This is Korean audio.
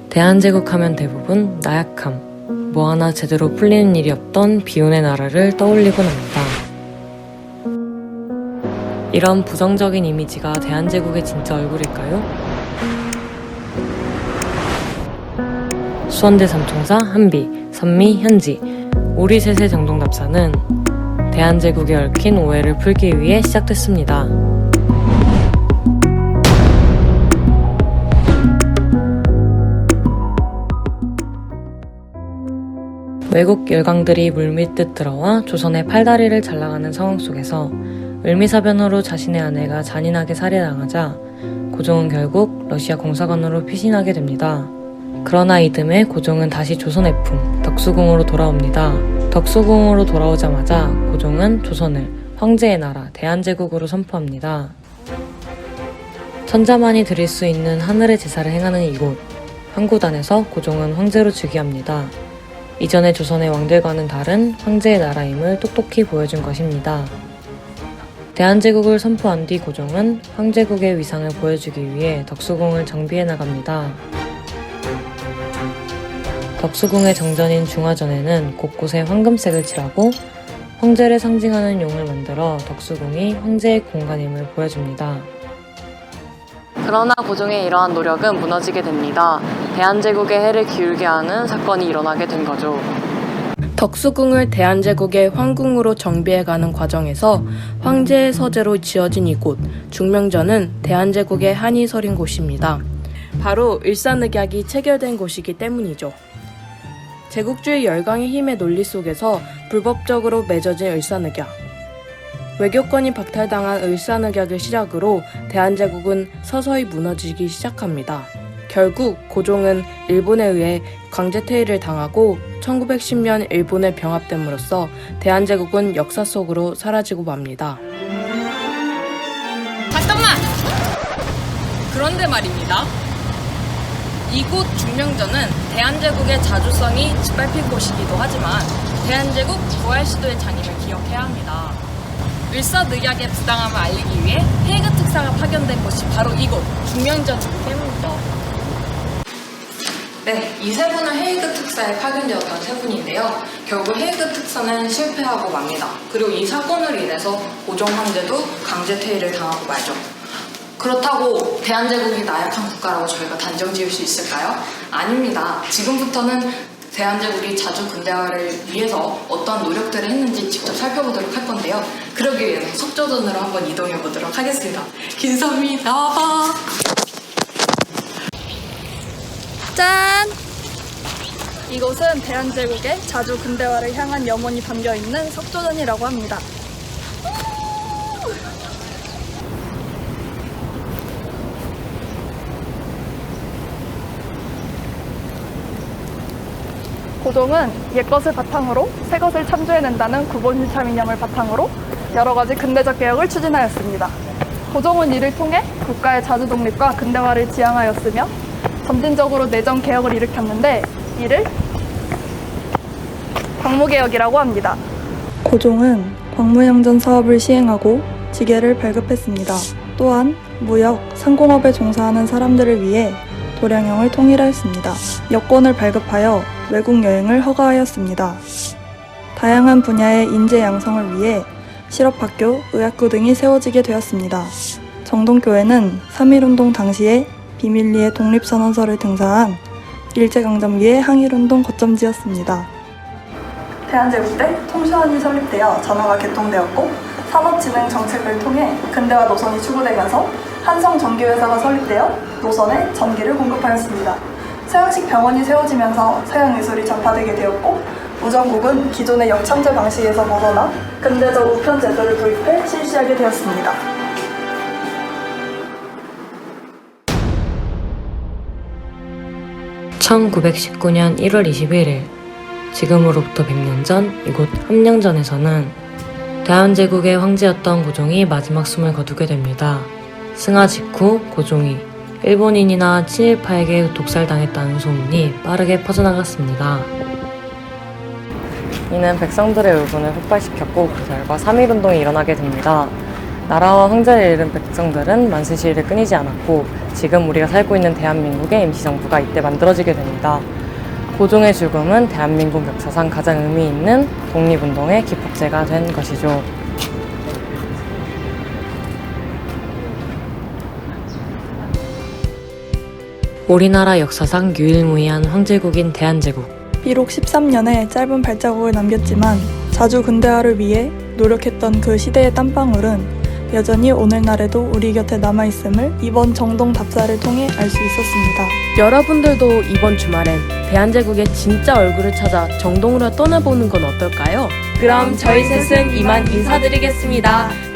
대한제국 하면 대부분 나약함, 뭐 하나 제대로 풀리는 일이 없던 비운의 나라를 떠올리곤 합니다. 이런 부정적인 이미지가 대한제국의 진짜 얼굴일까요? 수원대 삼총사 한비, 선미, 현지, 우리 셋의 정동납사는 대한제국에 얽힌 오해를 풀기 위해 시작됐습니다. 외국 열강들이 물밀듯 들어와 조선의 팔다리를 잘라가는 상황 속에서 을미사변으로 자신의 아내가 잔인하게 살해당하자 고종은 결국 러시아 공사관으로 피신하게 됩니다. 그러나 이듬해 고종은 다시 조선의 품, 덕수궁으로 돌아옵니다. 덕수궁으로 돌아오자마자 고종은 조선을 황제의 나라 대한제국으로 선포합니다. 천자만이 드릴 수 있는 하늘의 제사를 행하는 이곳, 황구단에서 고종은 황제로 즉위합니다. 이전의 조선의 왕들과는 다른 황제의 나라임을 똑똑히 보여준 것입니다. 대한제국을 선포한 뒤 고종은 황제국의 위상을 보여주기 위해 덕수궁을 정비해 나갑니다. 덕수궁의 정전인 중화전에는 곳곳에 황금색을 칠하고 황제를 상징하는 용을 만들어 덕수궁이 황제의 공간임을 보여줍니다. 그러나 고종의 이러한 노력은 무너지게 됩니다. 대한제국의 해를 기울게 하는 사건이 일어나게 된 거죠. 덕수궁을 대한제국의 황궁으로 정비해가는 과정에서 황제의 서재로 지어진 이곳 중명전은 대한제국의 한이 서린 곳입니다. 바로 일산늑약이 체결된 곳이기 때문이죠. 제국주의 열강의 힘의 논리 속에서 불법적으로 맺어진 일산늑약. 외교권이 박탈당한 일산늑약을 시작으로 대한제국은 서서히 무너지기 시작합니다. 결국 고종은 일본에 의해 강제퇴위를 당하고 1910년 일본에 병합됨으로써 대한제국은 역사 속으로 사라지고 맙니다. 잠깐만! 그런데 말입니다. 이곳 중명전은 대한제국의 자주성이 짓밟힌 곳이기도 하지만 대한제국 부활 시도의 장임을 기억해야 합니다. 일사늑약의 부당함을 알리기 위해 헤이그 특사가 파견된 곳이 바로 이곳 중명전이기 때문이죠. 네, 이 세 분은 헤이그 특사에 파견되었던 세 분인데요. 결국 헤이그 특사는 실패하고 맙니다. 그리고 이 사건으로 인해서 고종 황제도 강제 퇴위를 당하고 말죠. 그렇다고 대한제국이 나약한 국가라고 저희가 단정 지을 수 있을까요? 아닙니다. 지금부터는 대한제국이 자주 근대화를 위해서 어떤 노력들을 했는지 직접 살펴보도록 할 건데요. 그러기 위해서 속조전으로 한번 이동해 보도록 하겠습니다. 김선미 나와봐! 짠! 이곳은 대한제국의 자주 근대화를 향한 염원이 담겨있는 석조전이라고 합니다. 고종은 옛것을 바탕으로 새것을 창조해낸다는 구본실참 이념을 바탕으로 여러가지 근대적 개혁을 추진하였습니다. 고종은 이를 통해 국가의 자주 독립과 근대화를 지향하였으며 점진적으로 내정 개혁을 일으켰는데 이를 광무개혁이라고 합니다. 고종은 광무양전 사업을 시행하고 지계를 발급했습니다. 또한 무역, 상공업에 종사하는 사람들을 위해 도량형을 통일하였습니다. 여권을 발급하여 외국 여행을 허가하였습니다. 다양한 분야의 인재 양성을 위해 실업학교, 의학교 등이 세워지게 되었습니다. 정동교회는 3.1운동 당시에 비밀리에 독립선언서를 등사한 일제강점기의 항일운동 거점지였습니다. 대한제국 때 통신원이 설립되어 전화가 개통되었고 산업진흥 정책을 통해 근대화 노선이 추구되면서 한성전기회사가 설립되어 노선에 전기를 공급하였습니다. 서양식 병원이 세워지면서 서양의술이 전파되게 되었고 우정국은 기존의 역천제 방식에서 벗어나 근대적 우편 제도를 도입해 실시하게 되었습니다. (1919년 1월 21일) 지금으로부터 100년 전 이곳 함령전에서는 대한제국의 황제였던 고종이 마지막 숨을 거두게 됩니다. 승하 직후 고종이 일본인이나 친일파에게 독살당했다는 소문이 빠르게 퍼져나갔습니다. 이는 백성들의 울분을 폭발시켰고 그 결과 3.1운동이 일어나게 됩니다. 나라와 황제를 잃은 백성들은 만세시위를 끊이지 않았고 지금 우리가 살고 있는 대한민국의 임시정부가 이때 만들어지게 됩니다. 고종의 죽음은 대한민국 역사상 가장 의미 있는 독립운동의 기폭제가 된 것이죠. 우리나라 역사상 유일무이한 황제국인 대한제국. 비록 13년의 짧은 발자국을 남겼지만 자주 근대화를 위해 노력했던 그 시대의 땀방울은 여전히 오늘날에도 우리 곁에 남아있음을 이번 정동 답사를 통해 알 수 있었습니다. 여러분들도 이번 주말엔 대한제국의 진짜 얼굴을 찾아 정동으로 떠나보는 건 어떨까요? 그럼 저희 셋은 이만 인사드리겠습니다.